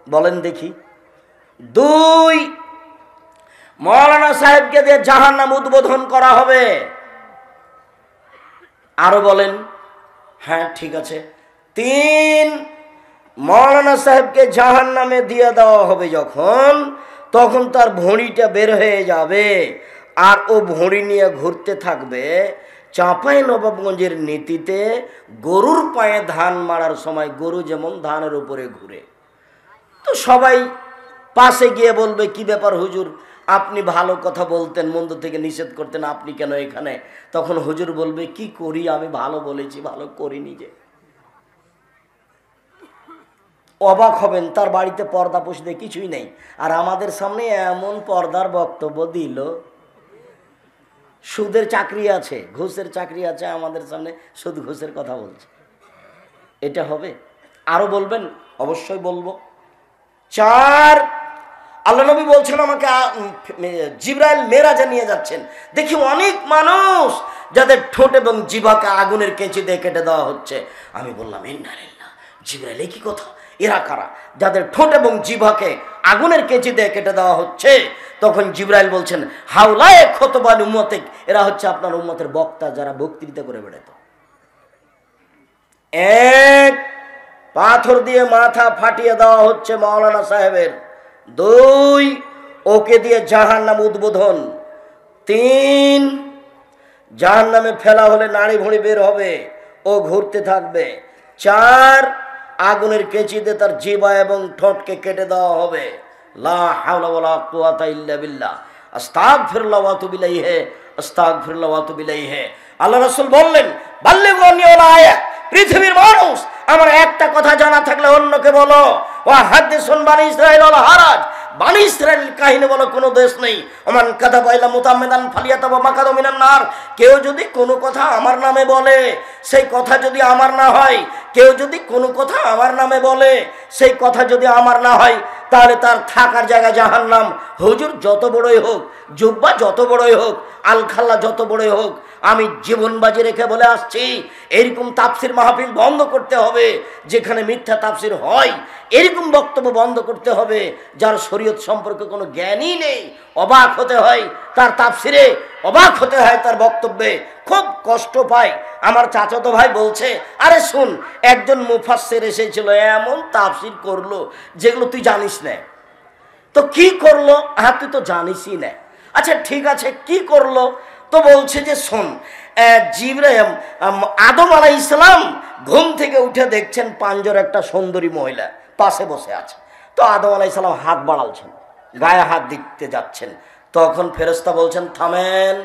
বলেন দেখি। দুই, মৌলানা সাহেবকে দিয়ে জাহান্নাম উদ্বোধন করা হবে। আরো বলেন। হ্যাঁ ঠিক আছে। তিন, মৌলানা সাহেবকে জাহান্নামে দিয়ে দেওয়া হবে যখন, তখন তার ভুঁড়িটা বের হয়ে যাবে, আর ও ভুঁড়ি নিয়ে ঘুরতে থাকবে। চাঁপাইনবাবগঞ্জের নীতিতে গরুর পায়ে ধান মারার সময় গরু যেমন ধানের উপরে ঘুরে, তো সবাই পাশে গিয়ে বলবে, কি ব্যাপার হুজুর, আপনি ভালো কথা বলতেন, মন্দ থেকে নিষেধ করতেন, আপনি কেন এখানে? তখন হুজুর বলবে, কি করি, আমি ভালো বলেছি, ভালো করিনি যে। অবাক হবেন, তার বাড়িতে পর্দা পুষতে কিছুই নেই, আর আমাদের সামনে এমন পর্দার বক্তব্য দিল। সুদের চাকরি আছে, ঘুষের চাকরি আছে, আমাদের সামনে সুদ ঘুষের কথা বলছে। এটা হবে? আরো বলবেন? অবশ্যই বলবো। চার, আল্লাহ নবী বলছেন আমাকে, জিবরাইল মেরাজে নিয়ে যাচ্ছেন, দেখি অনেক মানুষ যাদের ঠোঁট এবং জিভাকে আগুনের কেঁচি দিয়ে কেটে দেওয়া হচ্ছে। আমি বললাম, ইন্নালিল্লাহ, জিবরাইল কি কথা, এরা কারা যাদের ঠোঁট এবং জিভাকে আগুনের কেঁচি দিয়ে কেটে দেওয়া হচ্ছে? তখন জিবরাইল বলছেন, হাউলায়ে খতবান উম্মতিক, এরা হচ্ছে আপনার উম্মতের বক্তা, যারা বক্তৃতা করে বেড়াতো। এক, পাথর দিয়ে মাথা ফাটিয়ে দেওয়া হচ্ছে মাওলানা সাহেবের। দুই, ওকে দিয়ে জাহান্নাম উদ্বোধন। তিন, জাহান্নামে ফেলা হলে নাড়ি ভুঁড়ি বের হবে, ও ঘুরতে থাকবে। চার, আগুনের কেঁচি দিয়ে তার জিহ্বা এবং ঠোঁটকে কেটে দেওয়া হবে। লা হাওলা ওয়ালা কুওয়াতা ইল্লা বিল্লাহ, আস্তাগফিরুল্লাহ ওয়া আতুবু ইলাইহি, আস্তাগফিরুল্লাহ ওয়া আতুবু ইলাইহি। আল্লাহ রাসূল বললেন, বাল্লিগু আন্নী ওয়ালা আয়া, পৃথিবীর মানুষ, আমার একটা কথা জানা থাকলে অন্যকে বলো, ও হাদিসুন বানি ইসরাইল আল হারাজ, বানি ইসরাইল কাহিনী বলো, কোনো দোষ নেই। ওমান কাযাবা ইলা মুতাম্মিদান ফালিয়াতাবা মাকাদু মিনান নার, কেউ যদি কোনো কথা আমার নামে বলে, সেই কথা যদি আমার না হয়, কেউ যদি কোনো কথা আমার নামে বলে, সেই কথা যদি আমার না হয়, তাহলে তার থাকার জায়গা জাহান্নাম। হুজুর যত বড়ই হোক, জুব্বা যত বড়ই হোক, আলখাল্লা যত বড়ই হোক, আমি জীবন বাজি রেখে বলে আসছি, এরকম তাফসির মাহফিল বন্ধ করতে হবে। যেখানে মিথ্যা তাফসির হয়, এরকম বক্তব্য বন্ধ করতে হবে। যার শরীয়ত সম্পর্কে কোনো জ্ঞানই নেই, অবাক হতে হয় তার তাফসিরে, অবাক হতে হয় তার বক্তব্যে, খুব কষ্ট পায়। আমার চাচাতো ভাই বলছে, আরে শুন, একজন মুফাসসির এসেছিল, এমন তাফসির করলো যেগুলো তুই জানিস না। তো কি করলো? হ্যাঁ, তুই তো জানিসই না। আচ্ছা ঠিক আছে, কি করলো? তো বলছে যে শোন, জিবরাইল আদম আলাইহিস সালাম ঘুম থেকে উঠে দেখছেন পাঁজর একটা সুন্দরী মহিলা পাশে বসে আছে। তো আদম আলাইহিস সালাম হাত বাড়ালছেন, গায়ে হাত দিতে যাচ্ছেন, তখন ফেরেশতা বলছেন থামেন।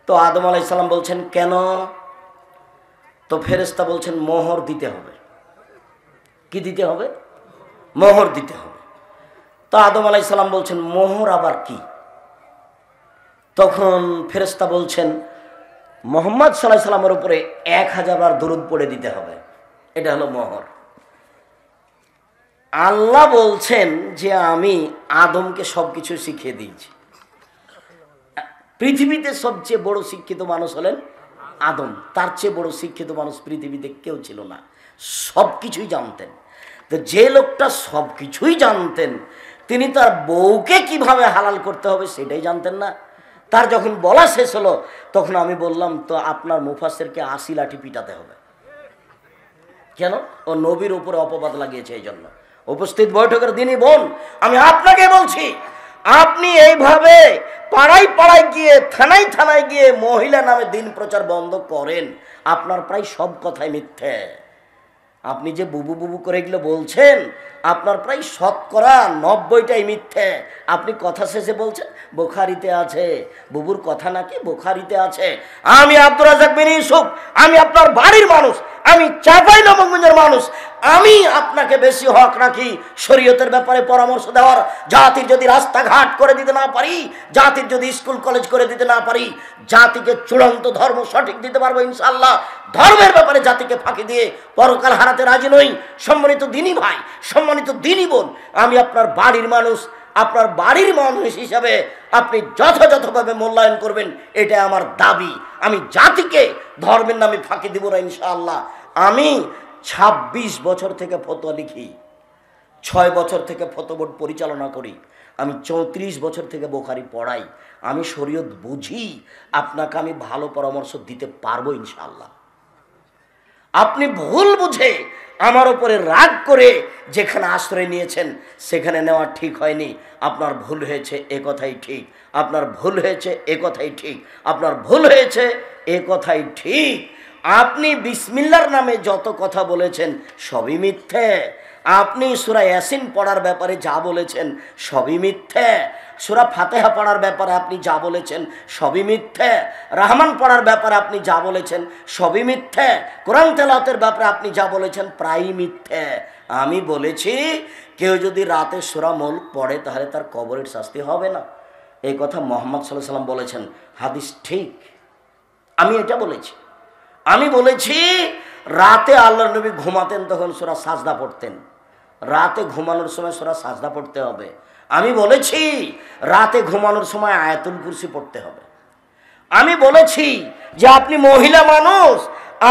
তো আদম আলাইহিস সালাম বলছেন কেন? তো ফেরেশতা বলছেন মোহর দিতে হবে। কি দিতে হবে? মোহর দিতে হবে। তো আদম আলাইহিস সালাম বলছেন মোহর আবার কি? তখন ফেরেশতা বলছেন মুহাম্মদ সাল্লাল্লাহু আলাইহি সাল্লামের উপরে 1000 বার দরুদ পড়ে দিতে হবে, এটা হলো মোহর। আল্লাহ বলছেন যে আমি আদমকে সবকিছু শিখিয়ে দিয়েছি। পৃথিবীতে সবচেয়ে বড় শিক্ষিত মানুষ হলেন আদম, তার চেয়ে বড় শিক্ষিত মানুষ পৃথিবীতে কেউ ছিল না, সব কিছুই জানতেন। তো যে লোকটা সব কিছুই জানতেন, তিনি তার বউকে কিভাবে হালাল করতে হবে সেটাই জানতেন না। তার যখন বলা শেষ হলো, তখন আমি বললাম তো আপনার মুফাসসিরকে 80 লাঠি পিটাতে হবে। কেন? ও নবীর উপরে অপবাদ লাগিয়েছে এই জন্য। উপস্থিত বৈঠকের দিনই বোন, আমি আপনাকে বলছি, আপনি এইভাবে পাড়ায় পাড়ায় গিয়ে, থানায় থানায় গিয়ে মহিলা নামে দিন প্রচার বন্ধ করেন, আপনার প্রায় সব কথাই মিথ্যে। আপনি যে বুবু বুবু করে এগুলো বলছেন, আপনার প্রায় শতকরা 90টাই মিথ্যে। আপনি কথা শেষে বলছেন বুখারীতে আছে, বুবুর কথা নাকি বুখারীতে আছে। আমি আব্দুর রাজ্জাক বিন ইউসুফ, আমি আপনার বাড়ির মানুষ, আমি চাঁপাইনবাবগঞ্জের মানুষ, আমি আপনাকে বেশি হক রাখি শরীয়তের ব্যাপারে পরামর্শ দেওয়ার। জাতির যদি রাস্তাঘাট করে দিতে না পারি, জাতির যদি স্কুল কলেজ করে দিতে না পারি, জাতিকে চূড়ান্ত ধর্ম সঠিক দিতে পারবো ইনশাআল্লাহ। ধর্মের ব্যাপারে জাতিকে ফাঁকি দিয়ে পরকাল হারাতে রাজি নই। সম্মানিত দিনী ভাই, সম্মানিত দিনী বোন, আমি আপনার বাড়ির মানুষ, আপনার বাড়ির মানুষ হিসাবে আপনি যথাযথভাবে মূল্যায়ন করবেন, এটা আমার দাবি। আমি জাতিকে ধর্মের নামে ফাঁকি দিব না ইনশাআল্লাহ। আমি 26 বছর থেকে ফতোয়া লিখি, 6 বছর থেকে ফতোয়া বোর্ড পরিচালনা করি, আমি 34 বছর থেকে বুখারী পড়াই, আমি শরীয়ত বুঝি। আপনাকে আমি ভালো পরামর্শ দিতে পারবো ইনশাআল্লাহ। আপনি ভুল বুঝে আমার উপরে রাগ করে যেখানে আশ্রয় নিয়েছেন সেখানে নেওয়া ঠিক হয়নি। আপনার ভুল হয়েছে এ কথাই ঠিক, আপনার ভুল হয়েছে এ কথাই ঠিক, আপনার ভুল হয়েছে এ কথাই ঠিক। আপনি বিসমিল্লাহর নামে যত কথা বলেছেন সবই মিথ্যে। আপনি সূরা ইয়াসিন পড়ার ব্যাপারে যা বলেছেন সবই মিথ্যে। সূরা ফাতিহা পড়ার ব্যাপারে আপনি যা বলেছেন সবই মিথ্যে। রহমান পড়ার ব্যাপারে আপনি যা বলেছেন সবই মিথ্যে। কোরআন তেলাওয়াতের ব্যাপারে আপনি যা বলেছেন প্রায়ই মিথ্যে। আমি বলেছি কেউ যদি রাতে সূরা মুলক পড়ে তাহলে তার কবরের শাস্তি হবে না, এই কথা মুহাম্মদ সাল্লাল্লাহু আলাইহি ওয়াসাল্লাম বলেছেন, হাদিস ঠিক। আমি এটা বলেছি। আমি বলেছি রাতে আল্লাহর নবী ঘুমাতেন তখন সূরা সাজদা পড়তেন, রাতে ঘুমানোর সময় সূরা সাজদা পড়তে হবে। আমি বলেছি রাতে ঘুমানোর সময় আয়াতুল কুরসি পড়তে হবে। আমি বলেছি যে আপনি মহিলা মানুষ,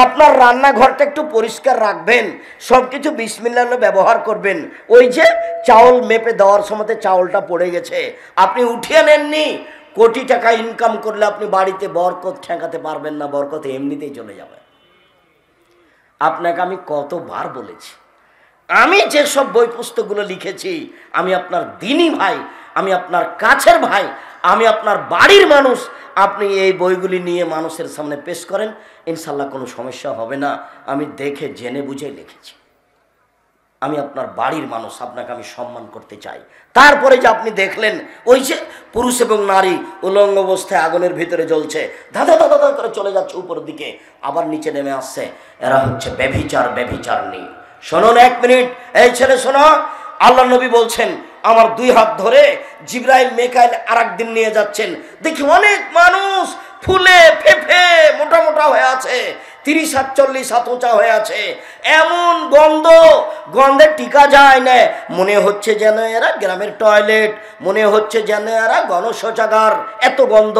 আপনার রান্নাঘরটা একটু পরিষ্কার রাখবেন, সব কিছু বিসমিল্লাহ ব্যবহার করবেন। ওই যে চাউল মেপে দেওয়ার সময় চাউলটা পড়ে গেছে, আপনি উঠিয়ে নেননি, কোটি টাকা ইনকাম করলে আপনি বাড়িতে বরকত ঠেকাতে পারবেন না, বরকত এমনিতেই চলে যাবে। আপনাকে আমি কতবার বলেছি, আমি যেসব বই পুস্তকগুলো লিখেছি, আমি আপনার দিনী ভাই, আমি আপনার কাছের ভাই, আমি আপনার বাড়ির মানুষ। আপনি এই বইগুলি নিয়ে মানুষের সামনে পেশ করেন, ইনশাল্লাহ কোনো সমস্যা হবে না। আমি দেখে জেনে বুঝে লিখেছি। আমি আপনার বাড়ির মানুষ, আপনাকে আমি সম্মান করতে চাই। তারপরে যে আপনি দেখলেন ওই যে পুরুষ এবং নারী উলঙ্গ অবস্থায় আগুনের ভিতরে জ্বলছে, ধাঁধা ধাঁধা ধাঁধা করে চলে যাচ্ছে উপরের দিকে, আবার নিচে নেমে আসছে। এরা হচ্ছে ব্যভিচারিণী। শুনুন 1 মিনিট, এই ছেলে শোনো, আল্লাহ নবী বলছেন আমার 2 হাত ধরে জিবরাইল মিকাইল আরেকদিন নিয়ে যাচ্ছেন, দেখি অনেক মানুষ ফুলে ফেফে মোটা মোটা হয়ে আছে, 30 হাত 40 হাত উঁচা হয়ে আছে, এমন গন্ধ, গন্ধে টিকা যায় না। মনে হচ্ছে যেন এরা গ্রামের টয়লেট, মনে হচ্ছে যেন এরা গণশৌচাগার, এত গন্ধ।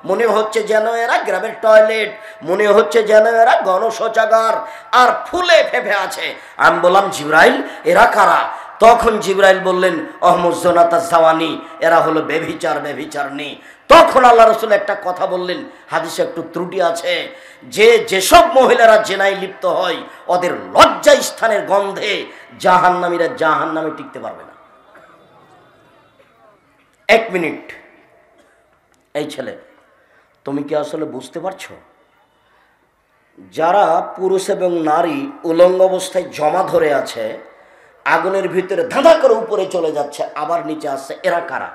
মনে হচ্ছে যেন এরা গ্রামের টয়লেট, মনে হচ্ছে যেন এরা গণশৌচাগার, আর ফুলে ফেফে আছে। আমি বললাম জিবরাইল এরা কারা? তখন জিবরাইল বললেন অহমুজ্জনাতা জাওয়ানি, এরা হলো ব্যভিচারিণী। তখন আল্লাহ রাসূল একটা কথা বললেন, হাদিসে একটু ত্রুটি আছে, যেসব মহিলারা জেনায় লিপ্ত হয় ওদের লজ্জা স্থানের গন্ধে জাহান্নামীরা জাহান্নামে টিকতে পারবে না। 1 মিনিট, এই ছেলে তুমি কি আসলে বুঝতে পারছো? যারা পুরুষ এবং নারী উলঙ্গ অবস্থায় জমা ধরে আছে, আগুনের ভিতরে ধাঁধা করে উপরে চলে যাচ্ছে, আবার নিচে আসছে, এরা কারা?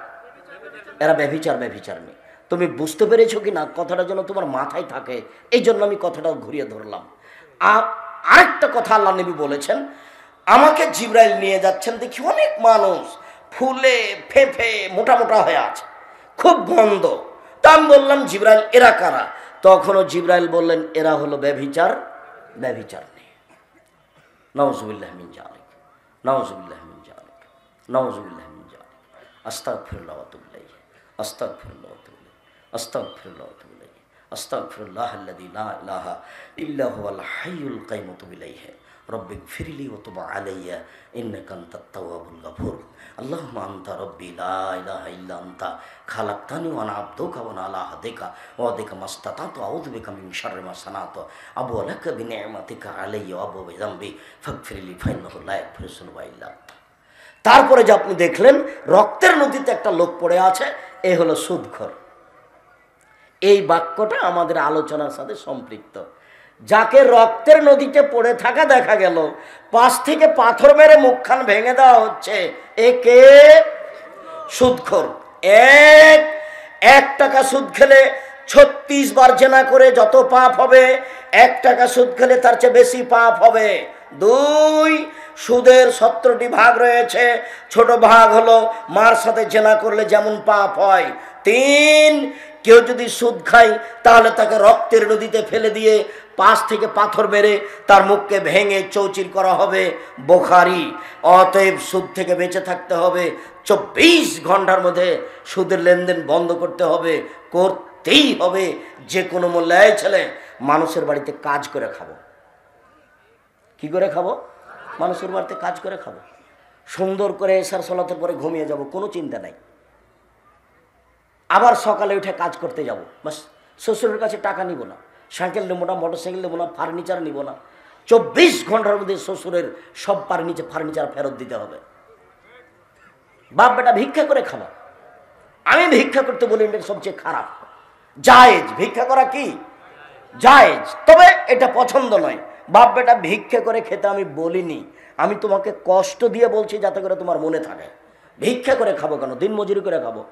এরা ব্যভিচারিণী। তুমি বুঝতে পেরেছো কি না? কথাটা যেন তোমার মাথায় থাকে, এই জন্য আমি কথাটা ঘুরিয়ে ধরলাম। আরেকটা কথা আল্লাহ নবী বলেছেন, আমাকে জিবরাইল নিয়ে যাচ্ছেন, দেখি অনেক মানুষ ফুলে ফেফে মোটা মোটা হয়ে আছে, খুব গন্ধ। তা আমি বললাম জিবরাইল এরা কারা? তখনও জিবরাইল বললেন এরা হলো ব্যভিচারিণী। নাউযুবিল্লাহ মিন যালিক, নাউযুবিল্লাহ মিন যালিক, নাউযুবিল্লাহ মিন যালিক। আস্তাগফিরুল্লাহ ওয়া আতুবু ইলাইহি, আস্তাগফিরুল্লাহ ওয়া আতুবু ইলাইহি, আস্তাগফিরুল্লাহ ওয়া আতুবু ইলাইহি, আস্তাগফিরুল্লাহাল্লাযী লা ইলাহা ইল্লা হুয়াল হাইয়ুল কাইয়্যুম ওয়া আতুবু ইলাইহি। রব্বিগফিরলি ওয়া তুব আলাইয়া ইন্নাকা আনতাত তাওয়াবুল গফুর। আল্লাহুম্মা আনতা রব্বি লা ইলাহা ইল্লা আনতা খালাকতানি ওয়া আনা আবদুকা ওয়া আলা আহদিকা ওয়া আদিকা মাসতাতাতু আউযু বিকা মিন শাররি মা সানাতু আবু লাকা বিনি'মাতিকা আলাইয়া ওয়া আবু বিযামবি ফাগফিরলি ফাইন্নাহু লা ইয়াগফিরুজ যুনুবা ইল্লা আনতা। তারপরে যে আপনি দেখলেন রক্তের নদীতে একটা লোক পড়ে আছে, এ হলো সুদখোর। এই বাক্যটা আমাদের আলোচনার সাথে সম্পৃক্ত। যাকে রক্তের নদীতে পড়ে থাকা দেখা গেল, পাশ থেকে পাথর মেরে মুখখান ভেঙে দেওয়া হচ্ছে, একে সুদখোর। 1 টাকা সুদ খেলে 36 বার জেনা করে যত পাপ হবে, 1 টাকা সুদ খেলে তার চেয়ে বেশি পাপ হবে। 2, সুদের 17টি ভাগ রয়েছে, ছোট ভাগ হলো মার সাথে জেনা করলে যেমন পাপ হয়। 3, কেউ যদি সুদ খায় তাহলে তাকে রক্তের নদীতে ফেলে দিয়ে পাশ থেকে পাথর মেরে তার মুখকে ভেঙে চৌচির করা হবে। বুখারী। অতএব সুদ থেকে বেঁচে থাকতে হবে, 24 ঘন্টার মধ্যে সুদের লেনদেন বন্ধ করতে হবে, করতেই হবে যে কোনো মূল্যে। ছেলে মানুষের বাড়িতে কাজ করে খাবো। কি করে খাবো? মানুষের বাড়িতে কাজ করে খাবো। সুন্দর করে এশার সালাতের পরে ঘুমিয়ে যাব, কোনো চিন্তা নাই। আবার সকালে উঠে কাজ করতে যাব, বাস। শ্বশুরের কাছে টাকা নিব না, সাইকেল নেবো না, মোটরসাইকেল নেবো না, ফার্নিচার নিব না। 24 ঘন্টার মধ্যে শ্বশুরের সব ফার্নিচার ফেরত দিতে হবে। বাপ বেটা ভিক্ষা করে খাবো। আমি ভিক্ষা করতে বলি এটা সবচেয়ে খারাপ। জায়েজ ভিক্ষা করা কি জায়েজ, তবে এটা পছন্দ নয়। বাপ বেটা ভিক্ষা করে খেতে আমি বলিনি, আমি তোমাকে কষ্ট দিয়ে বলছি যাতে করে তোমার মনে থাকে। ভিক্ষা করে খাবো কেন? দিন মজুরি করে খাবো।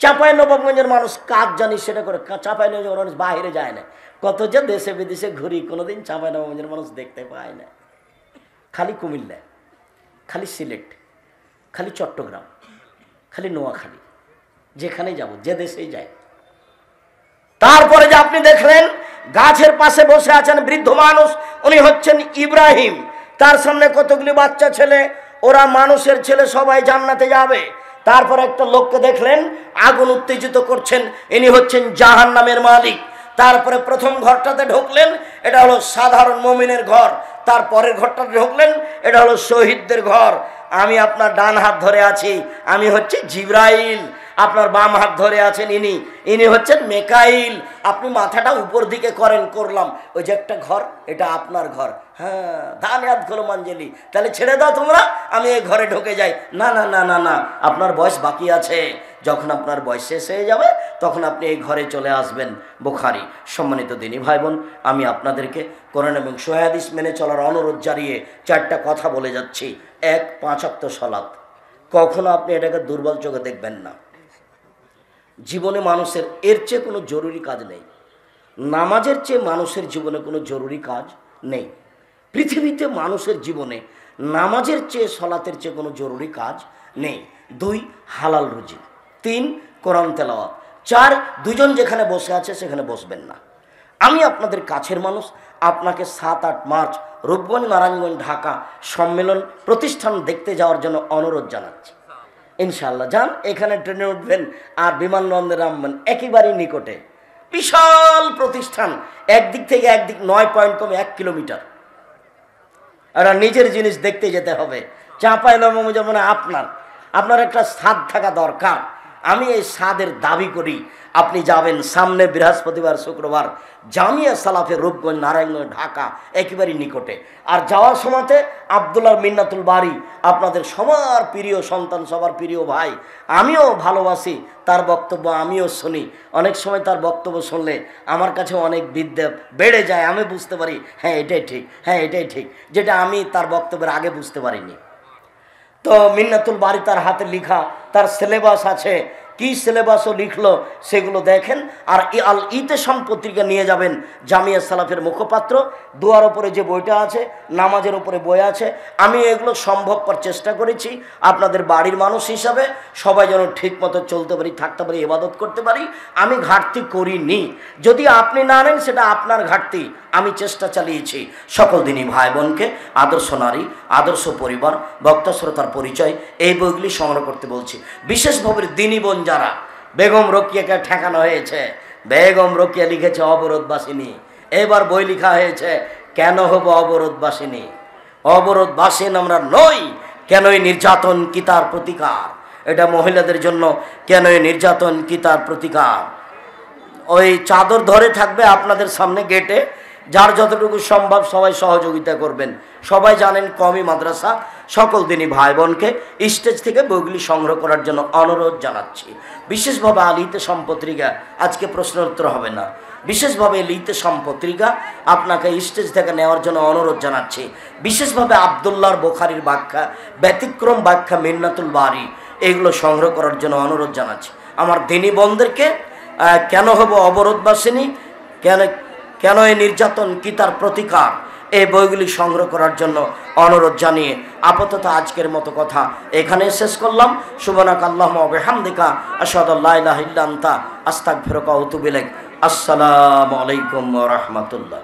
চাঁপাইনবাবগঞ্জের মানুষ কাজ জানি সেটা করে, চাঁপাইনবাবগঞ্জের মানুষ বাইরে যায় না। কত যে দেশে বিদেশে ঘুরি, কোনোদিন চাঁপাইনবাবগঞ্জের মানুষ দেখতে পায় না। খালি কুমিল্লা, খালি সিলেট, খালি চট্টগ্রাম, খালি নোয়াখালী, যেখানেই যাব, যে দেশেই যায়। তারপরে যে আপনি দেখলেন গাছের পাশে বসে আছেন বৃদ্ধ মানুষ, উনি হচ্ছেন ইব্রাহিম। তার সামনে কতগুলি বাচ্চা ছেলে, ওরা মানুষের ছেলে, সবাই জান্নাতে যাবে। তারপর একটা লোককে দেখলেন আগুন উত্তেজিত করছেন, ইনি হচ্ছেন জাহান্নামের মালিক। তারপরে প্রথম ঘরটাতে ঢুকলেন, এটা হলো সাধারণ মুমিনের ঘর। তারপরের ঘরটাতে ঢুকলেন, এটা হলো শহীদদের ঘর। আমি আপনার ডান হাত ধরে আছি, আমি হচ্ছে জিবরাইল। আপনার বাম হাত ধরে আছেন ইনি, ইনি হচ্ছেন মেকাইল। আপনি মাথাটা উপর দিকে করেন, করলাম, ওই যে একটা ঘর, এটা আপনার ঘর। হ্যাঁ, ধান হাত খোলো মাঞ্জেলি, তাহলে ছেড়ে দাও তোমরা, আমি এই ঘরে ঢুকে যাই। না না না না না, আপনার বয়স বাকি আছে। যখন আপনার বয়স শেষ হয়ে যাবে তখন আপনি এই ঘরে চলে আসবেন। বুখারী। সম্মানিত দিনী ভাই বোন, আমি আপনাদেরকে কোরআন এবং সহিহ হাদিস মেনে চলার অনুরোধ জানিয়ে চারটা কথা বলে যাচ্ছি। এক, 5 ওয়াক্ত সালাত। কখনো আপনি এটাকে দুর্বল চোখে দেখবেন না। জীবনে মানুষের এর চেয়ে কোনো জরুরি কাজ নেই। নামাজের চেয়ে মানুষের জীবনে কোনো জরুরি কাজ নেই। পৃথিবীতে মানুষের জীবনে নামাজের চেয়ে সলাতের চেয়ে কোনো জরুরি কাজ নেই। 2, হালাল রুজি। 3, কোরআন তেলাওয়াত। 4, দুজন যেখানে বসে আছে সেখানে বসবেন না। আমি আপনাদের কাছের মানুষ, আপনাকে 7-8 মার্চ রূপগঞ্জ, নারায়ণগঞ্জ, ঢাকা সম্মেলন প্রতিষ্ঠান দেখতে যাওয়ার জন্য অনুরোধ জানাচ্ছি। ইনশাআল্লাহ যান, এখানে ট্রেনে উঠবেন আর বিমানবন্দরে নামবেন, একেবারেই নিকটে। বিশাল প্রতিষ্ঠান, একদিক থেকে একদিক 9 পয়েন্ট কমে 1 কিলোমিটার। এটা নিজের জিনিস দেখতে যেতে হবে। চাঁপাইনবাবগঞ্জ যেমন আপনার একটা স্বাদ থাকা দরকার। আমি এই স্বাদের দাবি করি। আপনি যাবেন সামনে বৃহস্পতিবার, শুক্রবার, জামিয়া সালাফে রূপগঞ্জ, নারায়ণগঞ্জ, ঢাকা একেবারেই নিকটে। আর যাওয়ার সময়তে আব্দুল্লাহ মিন্নাতুল বারী, আপনাদের সবার প্রিয় সন্তান, সবার প্রিয় ভাই, আমিও ভালোবাসি তার বক্তব্য, আমিও শুনি। অনেক সময় তার বক্তব্য শুনলে আমার কাছে অনেক বিদ্যা বেড়ে যায়। আমি বুঝতে পারি, হ্যাঁ এটাই ঠিক, হ্যাঁ এটাই ঠিক, যেটা আমি তার বক্তব্যের আগে বুঝতে পারিনি। তো মিন্নাতুল বারী তার হাতে লেখা, তার সিলেবাস আছে, কি সিলেবাসও লিখলো সেগুলো দেখেন। আর আল ইতেসাম পত্রিকা নিয়ে যাবেন। জামিয়া সালাফের মুখপাত্র, দোয়ার ওপরে যে বইটা আছে, নামাজের ওপরে বই আছে। আমি এগুলো সম্ভবপর চেষ্টা করেছি আপনাদের বাড়ির মানুষ হিসাবে সবাই যেন ঠিক মতো চলতে পারি, থাকতে পারি, ইবাদত করতে পারি। আমি ঘাটতি করিনি। যদি আপনি না নেন সেটা আপনার ঘাটতি, আমি চেষ্টা চালিয়েছি। সকল দিনী ভাই বোনকে আদর্শ নারী, আদর্শ পরিবার, বক্তা শ্রোতার পরিচয়, এই বইগুলি সংগ্রহ করতে বলছি। বিশেষভাবে দিনী বোন যারা, বেগম রোকেয়াকে ঠেকানো হয়েছে, বেগম রোকেয়া লিখেছে অবরোধবাসিনী। এবার বই লেখা হয়েছে কেন হব অবরোধবাসিনী। অবরোধবাসীন আমরা নই, কেনই নির্যাতন কি তার প্রতিকার। এটা মহিলাদের জন্য, কেনই নির্যাতন কি তার প্রতিকার। ওই চাদর ধরে থাকবে আপনাদের সামনে গেটে, যার যতটুকু সম্ভব সবাই সহযোগিতা করবেন। সবাই জানেন কওমি মাদ্রাসা। সকল দিনী ভাই বোনকে স্টেজ থেকে বইগুলি সংগ্রহ করার জন্য অনুরোধ জানাচ্ছি। বিশেষভাবে আল ইতেসাম পত্রিকা, আজকে প্রশ্ন উত্তর হবে না, বিশেষভাবে আল ইতেসাম পত্রিকা আপনাকে স্টেজ থেকে নেওয়ার জন্য অনুরোধ জানাচ্ছি। বিশেষভাবে আব্দুল্লাহর বুখারীর ব্যাখ্যা, ব্যতিক্রম ব্যাখ্যা মিন্নাতুল বারী, এগুলো সংগ্রহ করার জন্য অনুরোধ জানাচ্ছি। আমার দিনী বোনদেরকে কেন হব অবরোধবাসিনী, কেন এই নির্যাতন কি তার প্রতিকার, এই বইগুলি সংগ্রহ করার জন্য অনুরোধ জানিয়ে আপাতত আজকের মতো কথা এখানে শেষ করলাম। সুবহানাকা আল্লাহুম্মা ওয়া বিহামদিকা আশহাদু আল্লা ইলাহা ইল্লা আনতা আস্তাগফিরুকা ওয়া আতুবু ইলাইক। আসসালামু আলাইকুম ওয়া রাহমাতুল্লাহ।